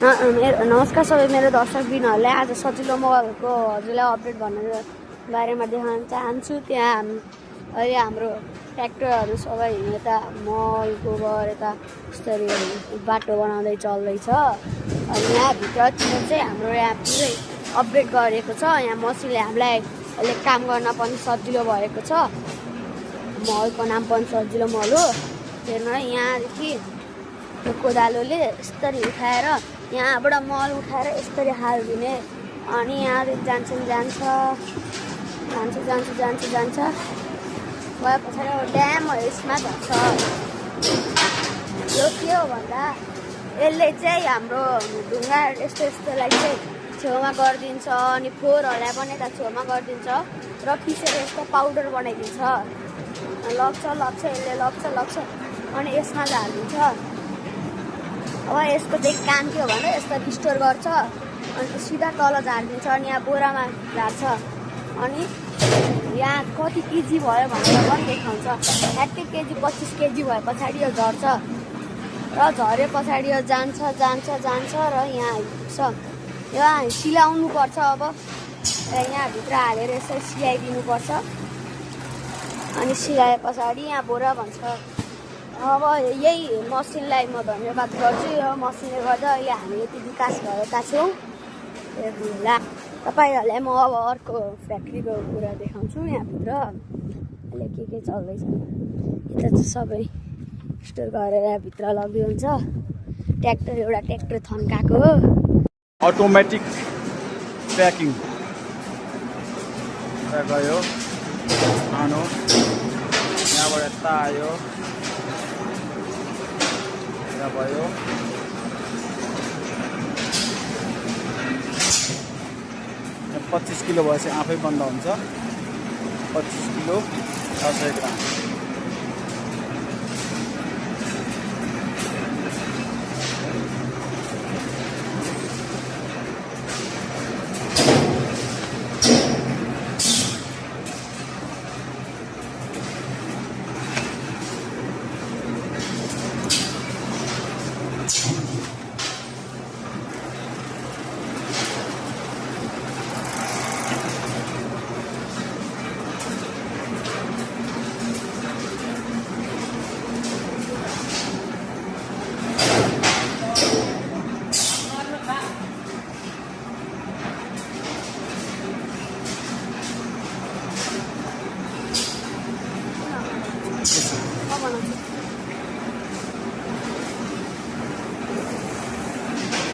नमस्कार सबै मेरो दर्शकबिनहरूलाई। आज सजिलो मलको हजुरलाई अपडेट भन्ने बारेमा देखाउन चाहन्छु। त्यहाँ अहिले हाम्रो ट्र्याक्टरहरू सबै यता मल गोबर यता यस्तरी बाटो बनाउँदै चल्दैछ। अनि यहाँभित्रतिर चाहिँ हाम्रो यहाँ पुरै अपडेट गरेको छ। यहाँ मसिनले हामीलाई अहिले काम गर्न पनि सजिलो भएको छ। मलको नाम पनि सजिलो मल हो। हेर्नु है, यहाँदेखि कोदालोले यसरी उठाएर यहाँबाट मल उठाएर यसरी हालिदिने। अनि यहाँ जान्छ गए पछाडि ड्याम यसमा झर्छ। यो के हो भन्दा यसले चाहिँ हाम्रो ढुङ्गा यस्तोलाई चाहिँ छेउमा गरिदिन्छ। अनि फोहोरहरूलाई पनि यता छेउमा गरिदिन्छ र पिसेर यस्तो पाउडर बनाइदिन्छ। लग्छ यसले लग्छ अनि यसमा झारिदिन्छ। अब यसको चाहिँ काम के हो भन्दा यस्तो स्टोर गर्छ अनि सिधा तल झारिदिन्छ। अनि यहाँ बोरामा झार्छ। अनि यहाँ कति केजी भयो भनेर पनि देखाउँछ। ठ्याक्कै केजी 25 केजी भए पछाडि यो झर्छ र झरे पछाडि यो जान्छ र यहाँ आइपुग्छ। यहाँ सिलाउनु पर्छ। अब यहाँभित्र हालेर यसरी सिलाइदिनुपर्छ। अनि सिलाए पछाडि यहाँ बोरा भन्छ। अब यही मसिनलाई म धन्यवाद गर्छु। यो मसिनले गर्दा अहिले हामी यति विकास भएका छौँ। हेर्नुहोला, तपाईँहरूलाई म अब अर्को फ्याक्ट्रीको कुरा देखाउँछु। यहाँभित्र अहिले के चल्दैछ। यता चाहिँ सबै स्टोर गरेर भित्र लग्दै हुन्छ। एउटा ट्र्याक्टर थन्काएको हो। अटोमेटिक प्याकिङ गयो सानो, यहाँबाट यता आयो भयो। 25 किलो भएपछि आफै बन्द हुन्छ। 25 किलो 600 ग्राम।